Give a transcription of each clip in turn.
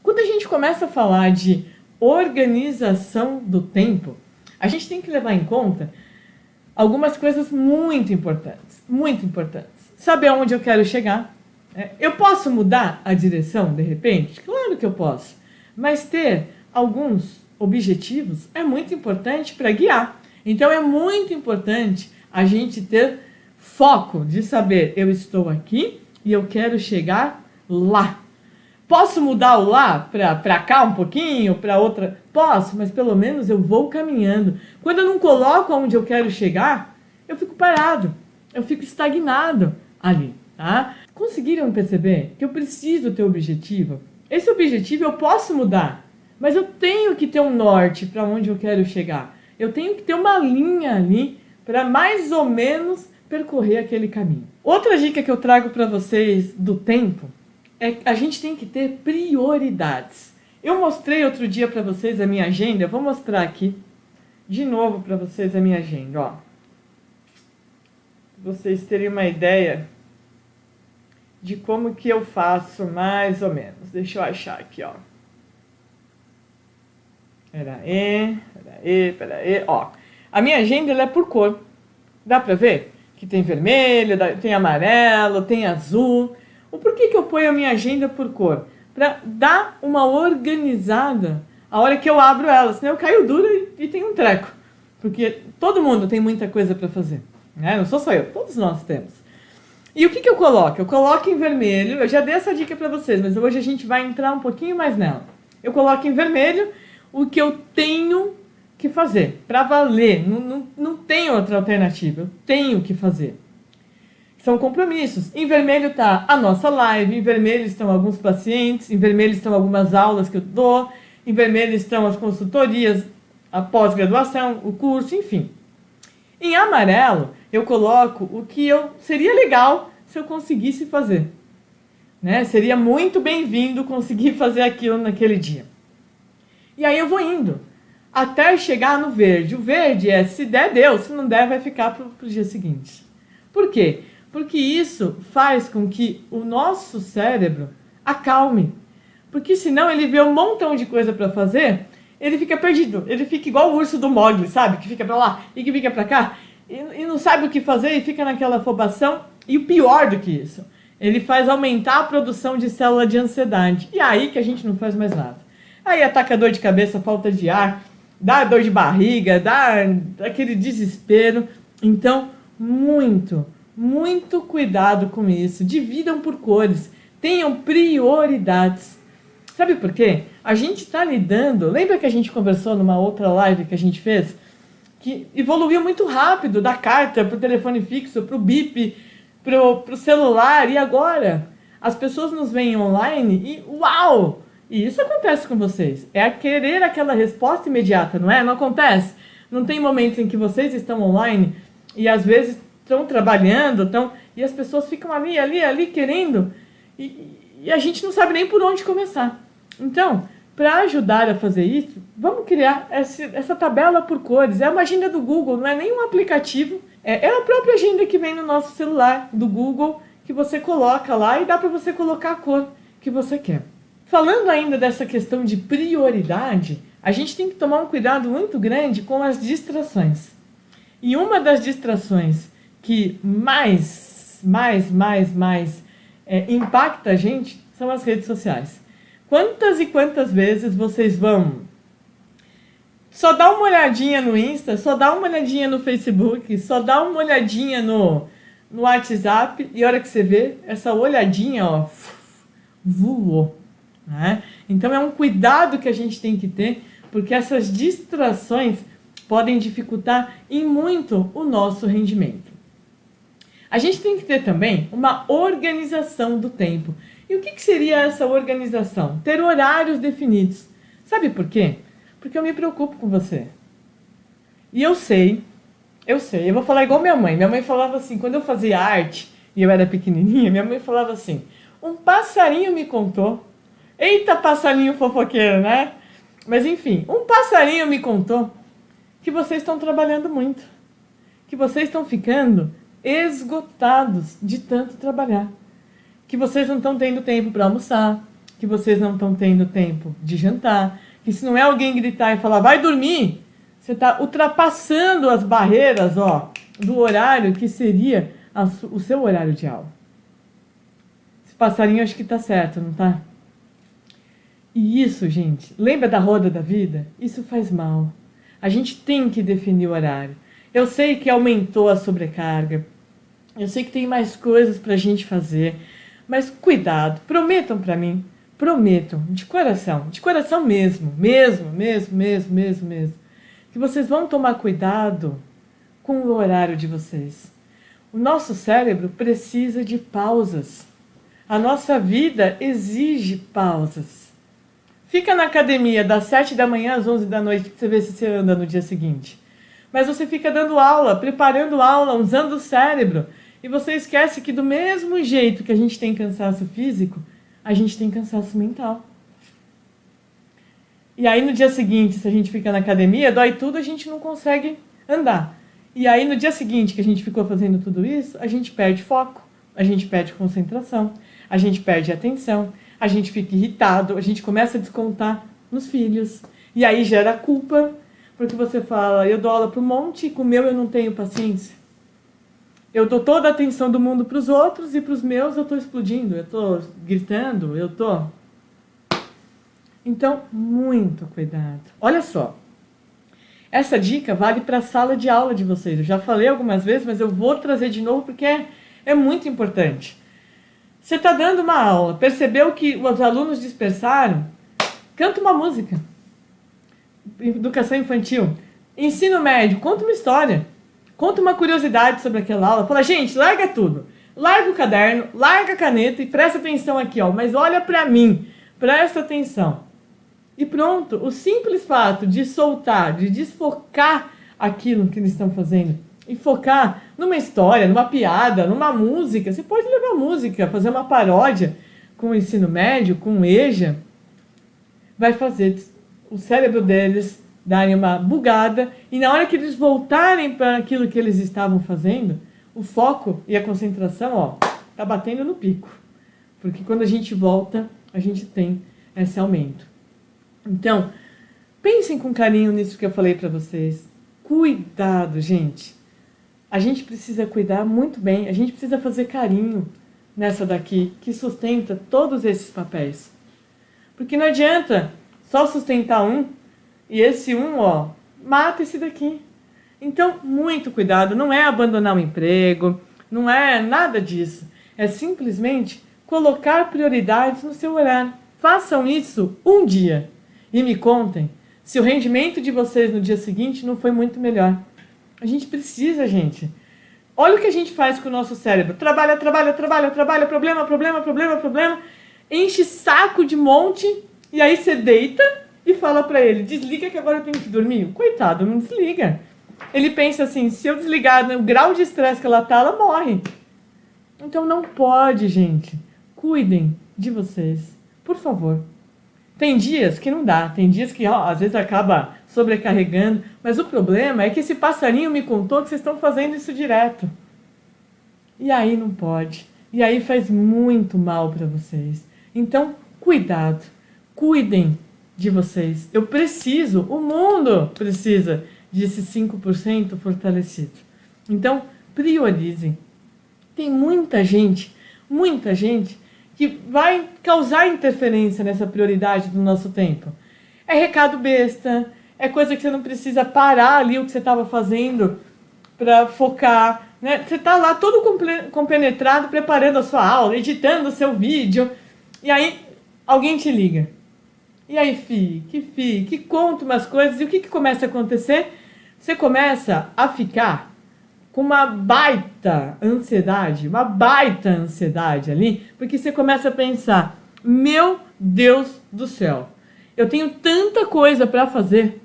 Quando a gente começa a falar de organização do tempo, a gente tem que levar em conta algumas coisas muito importantes, muito importantes. Saber aonde eu quero chegar. Eu posso mudar a direção, de repente? Claro que eu posso. Mas ter alguns objetivos é muito importante para guiar. Então é muito importante a gente ter foco de saber, eu estou aqui e eu quero chegar lá. Posso mudar o lá para cá um pouquinho, para outra? Posso, mas pelo menos eu vou caminhando. Quando eu não coloco onde eu quero chegar, eu fico parado, eu fico estagnado ali, tá? Conseguiram perceber que eu preciso ter objetivo? Esse objetivo eu posso mudar, mas eu tenho que ter um norte para onde eu quero chegar. Eu tenho que ter uma linha ali para mais ou menos percorrer aquele caminho. Outra dica que eu trago para vocês do tempo é que a gente tem que ter prioridades. Eu mostrei outro dia para vocês a minha agenda, eu vou mostrar aqui de novo para vocês a minha agenda, ó. Vocês terem uma ideia de como que eu faço mais ou menos. Deixa eu achar aqui, ó. Pera aí, ó. A minha agenda ela é por cor. Dá para ver? Que tem vermelho, tem amarelo, tem azul. Por que eu ponho a minha agenda por cor? Para dar uma organizada a hora que eu abro ela, senão eu caio dura e tenho um treco. Porque todo mundo tem muita coisa para fazer, né? Não sou só eu, todos nós temos. E o que eu coloco? Eu coloco em vermelho, eu já dei essa dica para vocês, mas hoje a gente vai entrar um pouquinho mais nela. Eu coloco em vermelho o que eu tenho que fazer, para valer, não tem outra alternativa, eu tenho que fazer. São compromissos. Em vermelho está a nossa live, em vermelho estão alguns pacientes, em vermelho estão algumas aulas que eu dou, em vermelho estão as consultorias, a pós-graduação, o curso, enfim. Em amarelo, eu coloco o que seria legal se eu conseguisse fazer. Né? Seria muito bem-vindo conseguir fazer aquilo naquele dia. E aí eu vou indo, até chegar no verde. O verde é, se der, deu, se não der, vai ficar para o dia seguinte. Por quê? Porque isso faz com que o nosso cérebro acalme. Porque senão ele vê um montão de coisa para fazer, ele fica perdido. Ele fica igual o urso do Mowgli, sabe? Que fica para lá e que fica para cá. E não sabe o que fazer e fica naquela afobação. E o pior do que isso, ele faz aumentar a produção de célula de ansiedade. E aí que a gente não faz mais nada. Aí ataca dor de cabeça, falta de ar, dá dor de barriga, dá aquele desespero. Então, muito cuidado com isso. Dividam por cores. Tenham prioridades. Sabe por quê? A gente está lidando... Lembra que a gente conversou numa outra live que a gente fez? Que evoluiu muito rápido, da carta para o telefone fixo, para o bip, para o celular. E agora? As pessoas nos veem online e uau! E isso acontece com vocês. É querer aquela resposta imediata, não é? Não acontece? Não tem momentos em que vocês estão online e às vezes estão trabalhando, e as pessoas ficam ali querendo, e a gente não sabe nem por onde começar. Então, para ajudar a fazer isso, vamos criar essa tabela por cores. É uma agenda do Google, não é nem um aplicativo, é a própria agenda que vem no nosso celular, do Google, que você coloca lá e dá para você colocar a cor que você quer. Falando ainda dessa questão de prioridade, a gente tem que tomar um cuidado muito grande com as distrações. E uma das distrações que mais impacta a gente são as redes sociais. Quantas e quantas vezes vocês vão só dar uma olhadinha no Insta, só dar uma olhadinha no Facebook, só dar uma olhadinha no WhatsApp, e a hora que você vê, essa olhadinha, ó, voou. Né? Então é um cuidado que a gente tem que ter, porque essas distrações podem dificultar em muito o nosso rendimento. A gente tem que ter também uma organização do tempo. E o que seria essa organização? Ter horários definidos. Sabe por quê? Porque eu me preocupo com você. E eu sei, eu vou falar igual minha mãe. Minha mãe falava assim, quando eu fazia arte, e eu era pequenininha, minha mãe falava assim, um passarinho me contou. Eita, passarinho fofoqueiro, né? Mas enfim, um passarinho me contou que vocês estão trabalhando muito. Que vocês estão ficando esgotados de tanto trabalhar. Que vocês não estão tendo tempo para almoçar, que vocês não estão tendo tempo de jantar, que se não é alguém gritar e falar, vai dormir, você está ultrapassando as barreiras, ó, do horário que seria o seu horário de aula. Esse passarinho acho que está certo, não tá? E isso, gente, lembra da roda da vida? Isso faz mal. A gente tem que definir o horário. Eu sei que aumentou a sobrecarga, eu sei que tem mais coisas para a gente fazer, mas cuidado, prometam para mim, prometam, de coração mesmo, que vocês vão tomar cuidado com o horário de vocês. O nosso cérebro precisa de pausas. A nossa vida exige pausas. Fica na academia das 7 da manhã às 11 da noite para você ver se você anda no dia seguinte. Mas você fica dando aula, preparando aula, usando o cérebro. E você esquece que do mesmo jeito que a gente tem cansaço físico, a gente tem cansaço mental. E aí no dia seguinte, se a gente fica na academia, dói tudo, a gente não consegue andar. E aí no dia seguinte que a gente ficou fazendo tudo isso, a gente perde foco, a gente perde concentração, a gente perde atenção, a gente fica irritado, a gente começa a descontar nos filhos. E aí gera culpa, porque você fala, eu dou aula para um monte, com o meu eu não tenho paciência. Eu dou toda a atenção do mundo para os outros e para os meus eu estou explodindo, eu estou gritando, eu estou... Então, muito cuidado. Olha só, essa dica vale para a sala de aula de vocês. Eu já falei algumas vezes, mas eu vou trazer de novo porque é muito importante. Você está dando uma aula, percebeu que os alunos dispersaram? Canta uma música. Educação infantil. Ensino médio, conta uma história. Conta uma curiosidade sobre aquela aula. Fala, gente, larga tudo. Larga o caderno, larga a caneta e presta atenção aqui, ó. Mas olha para mim, presta atenção. E pronto, o simples fato de soltar, de desfocar aquilo que eles estão fazendo e focar numa história, numa piada, numa música. Você pode levar música, fazer uma paródia com o ensino médio, com o EJA. Vai fazer o cérebro deles darem uma bugada e na hora que eles voltarem para aquilo que eles estavam fazendo, o foco e a concentração, ó, tá batendo no pico. Porque quando a gente volta, a gente tem esse aumento. Então, pensem com carinho nisso que eu falei para vocês. Cuidado, gente. A gente precisa cuidar muito bem, a gente precisa fazer carinho nessa daqui, que sustenta todos esses papéis. Porque não adianta só sustentar um, e esse um, ó, mata esse daqui. Então, muito cuidado, não é abandonar o emprego, não é nada disso. É simplesmente colocar prioridades no seu horário. Façam isso um dia e me contem se o rendimento de vocês no dia seguinte não foi muito melhor. A gente precisa, gente. Olha o que a gente faz com o nosso cérebro. Trabalha, problema. Enche saco de monte e aí você deita e fala pra ele, desliga que agora eu tenho que dormir. Coitado, não desliga. Ele pensa assim, se eu desligar o grau de estresse que ela tá, ela morre. Então não pode, gente. Cuidem de vocês, por favor. Tem dias que não dá, tem dias que ó, às vezes acaba sobrecarregando, mas o problema é que esse passarinho me contou que vocês estão fazendo isso direto. E aí não pode. E aí faz muito mal para vocês. Então, cuidado. Cuidem de vocês. Eu preciso, o mundo precisa desses 5% fortalecido. Então, priorizem. Tem muita gente que vai causar interferência nessa prioridade do nosso tempo. É recado besta, é coisa que você não precisa parar ali o que você estava fazendo para focar, né? Você está lá todo compenetrado, preparando a sua aula, editando o seu vídeo, e aí alguém te liga. E aí, que conta umas coisas, e o que começa a acontecer? Você começa a ficar com uma baita ansiedade ali, porque você começa a pensar, meu Deus do céu, eu tenho tanta coisa para fazer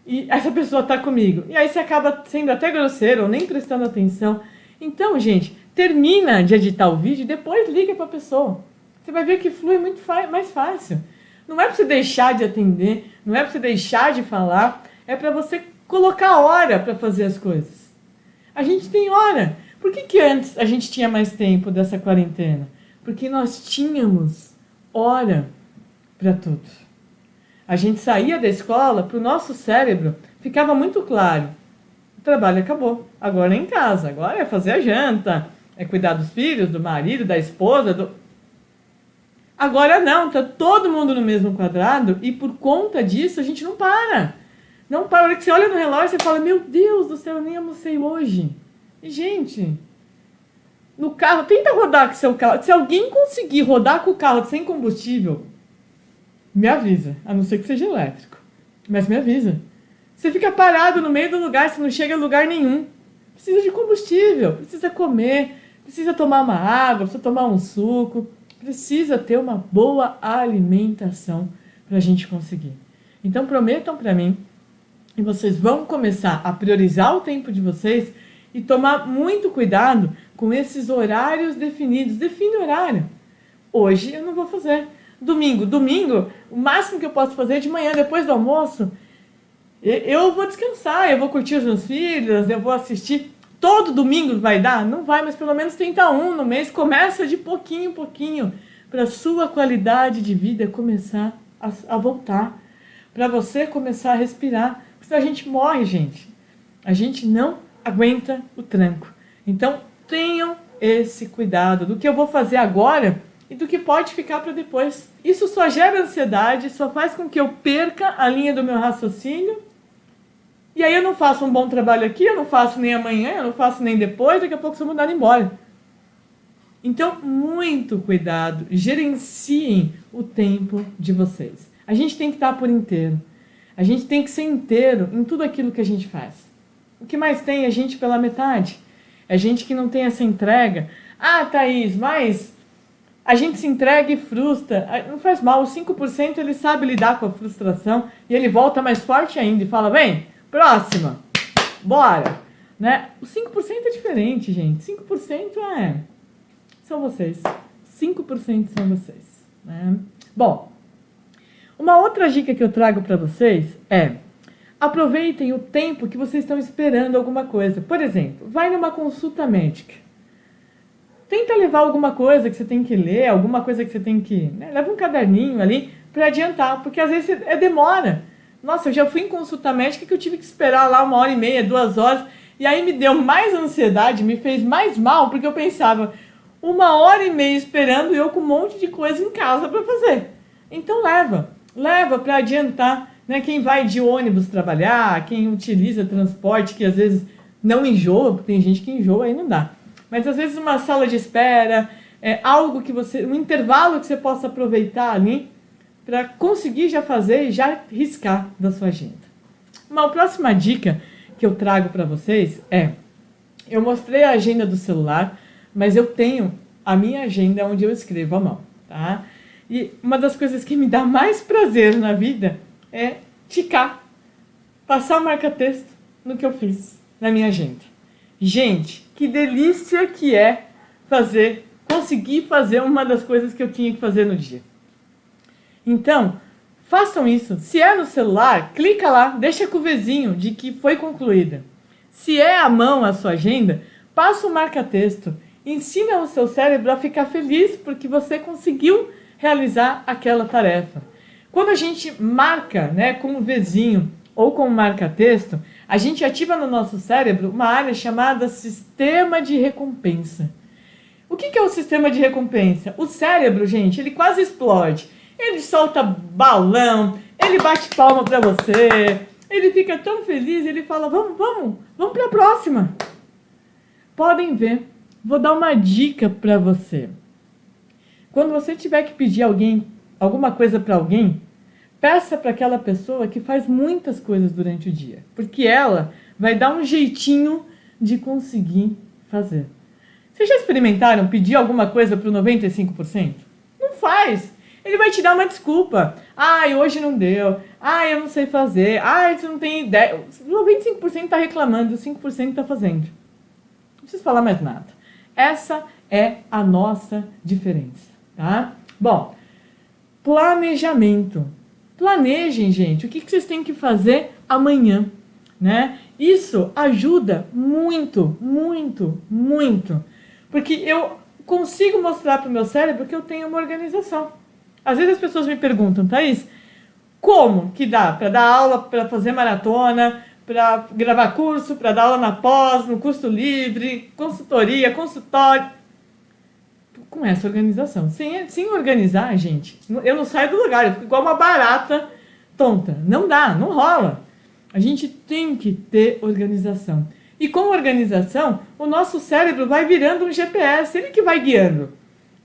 e essa pessoa está comigo. E aí você acaba sendo até grosseiro ou nem prestando atenção. Então, gente, termina de editar o vídeo e depois liga para a pessoa. Você vai ver que flui muito mais fácil. Não é para você deixar de atender, não é para você deixar de falar, é para você colocar hora para fazer as coisas. A gente tem hora. Por que antes a gente tinha mais tempo dessa quarentena? Porque nós tínhamos hora para tudo. A gente saía da escola, para o nosso cérebro, ficava muito claro. O trabalho acabou. Agora é em casa. Agora é fazer a janta. É cuidar dos filhos, do marido, da esposa. Agora não. Está todo mundo no mesmo quadrado. E por conta disso, a gente não para. Não para. A hora que você olha no relógio, você fala, meu Deus do céu, eu nem almocei hoje. E, gente, no carro, tenta rodar com o seu carro. Se alguém conseguir rodar com o carro sem combustível, me avisa, a não ser que seja elétrico. Mas me avisa. Você fica parado no meio do lugar, você não chega a lugar nenhum. Precisa de combustível, precisa comer, precisa tomar uma água, precisa tomar um suco. Precisa ter uma boa alimentação para a gente conseguir. Então prometam para mim que vocês vão começar a priorizar o tempo de vocês e tomar muito cuidado com esses horários definidos. Define o horário. Hoje eu não vou fazer. Domingo, o máximo que eu posso fazer é de manhã, depois do almoço. Eu vou descansar, eu vou curtir os meus filhos, eu vou assistir. Todo domingo vai dar? Não vai, mas pelo menos tenta um no mês. Começa de pouquinho em pouquinho, para a sua qualidade de vida começar a voltar. Para você começar a respirar. Porque senão a gente morre, gente. A gente não aguenta o tranco. Então, tenham esse cuidado do que eu vou fazer agora e do que pode ficar para depois. Isso só gera ansiedade, só faz com que eu perca a linha do meu raciocínio. E aí eu não faço um bom trabalho aqui, eu não faço nem amanhã, eu não faço nem depois, daqui a pouco eu sou mandado embora. Então, muito cuidado, gerenciem o tempo de vocês. A gente tem que estar por inteiro. A gente tem que ser inteiro em tudo aquilo que a gente faz. O que mais tem é gente pela metade. É gente que não tem essa entrega. Ah, Thaís, mas a gente se entrega e frustra. Não faz mal, o 5% ele sabe lidar com a frustração e ele volta mais forte ainda e fala, vem, próxima, bora. Né? O 5% é diferente, gente. 5% são vocês. 5% são vocês. Né? Bom, uma outra dica que eu trago para vocês é aproveitem o tempo que vocês estão esperando alguma coisa. Por exemplo, vai numa consulta médica. Tenta levar alguma coisa que você tem que ler, alguma coisa que você tem que... Né? Leva um caderninho ali para adiantar, porque às vezes demora. Nossa, eu já fui em consulta médica que eu tive que esperar lá 1h30, 2 horas, e aí me deu mais ansiedade, me fez mais mal, porque eu pensava 1h30 esperando e eu com um monte de coisa em casa para fazer. Então leva para adiantar. Né? Quem vai de ônibus trabalhar, quem utiliza transporte, que às vezes não enjoa, porque tem gente que enjoa aí não dá. Mas às vezes uma sala de espera, algo que um intervalo que você possa aproveitar ali para conseguir já fazer e já riscar da sua agenda. Uma próxima dica que eu trago para vocês eu mostrei a agenda do celular, mas eu tenho a minha agenda onde eu escrevo à mão, tá? E uma das coisas que me dá mais prazer na vida é ticar, passar o marca-texto no que eu fiz na minha agenda. Gente, que delícia que é conseguir fazer uma das coisas que eu tinha que fazer no dia. Então, façam isso. Se é no celular, clica lá, deixa com o Vzinho de que foi concluída. Se é à mão a sua agenda, passa o marca-texto. Ensina o seu cérebro a ficar feliz porque você conseguiu realizar aquela tarefa. Quando a gente marca, né, com um Vzinho ou com um marca-texto, a gente ativa no nosso cérebro uma área chamada sistema de recompensa. O que é o sistema de recompensa? O cérebro, gente, ele quase explode. Ele solta balão, ele bate palma para você, ele fica tão feliz, ele fala, vamos para a próxima. Podem ver, vou dar uma dica para você. Quando você tiver que pedir alguma coisa para alguém, peça para aquela pessoa que faz muitas coisas durante o dia, porque ela vai dar um jeitinho de conseguir fazer. Vocês já experimentaram pedir alguma coisa para o 95%? Não faz. Ele vai te dar uma desculpa. Hoje não deu. Eu não sei fazer. Você não tem ideia. O 95% está reclamando, o 5% está fazendo. Não preciso falar mais nada. Essa é a nossa diferença. Tá? Bom, planejamento. Planejem, gente, o que vocês têm que fazer amanhã, né? Isso ajuda muito, muito, muito. Porque eu consigo mostrar para o meu cérebro que eu tenho uma organização. Às vezes as pessoas me perguntam, Thaís, como que dá para dar aula, para fazer maratona, para gravar curso, para dar aula na pós, no curso livre, consultoria, consultório, com essa organização? Sem organizar, gente, eu não saio do lugar, eu fico igual uma barata tonta. Não dá, não rola. A gente tem que ter organização. E com organização, o nosso cérebro vai virando um GPS, ele que vai guiando.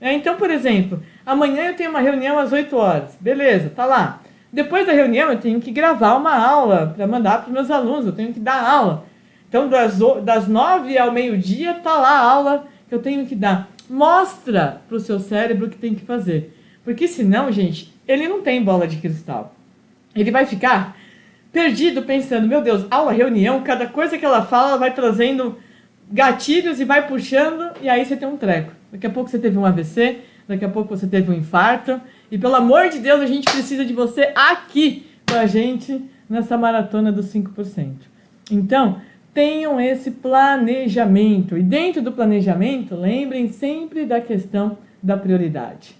Então, por exemplo, amanhã eu tenho uma reunião às 8 horas. Beleza, tá lá. Depois da reunião eu tenho que gravar uma aula para mandar para os meus alunos, eu tenho que dar aula. Então, das 9 ao meio-dia tá lá a aula que eu tenho que dar. Mostra para o seu cérebro o que tem que fazer. Porque senão, gente, ele não tem bola de cristal. Ele vai ficar perdido pensando, meu Deus, aula, reunião, cada coisa que ela fala, ela vai trazendo gatilhos e vai puxando, e aí você tem um treco. Daqui a pouco você teve um AVC, daqui a pouco você teve um infarto, e pelo amor de Deus, a gente precisa de você aqui com a gente nessa maratona dos 5%. Então, tenham esse planejamento, e dentro do planejamento, lembrem sempre da questão da prioridade.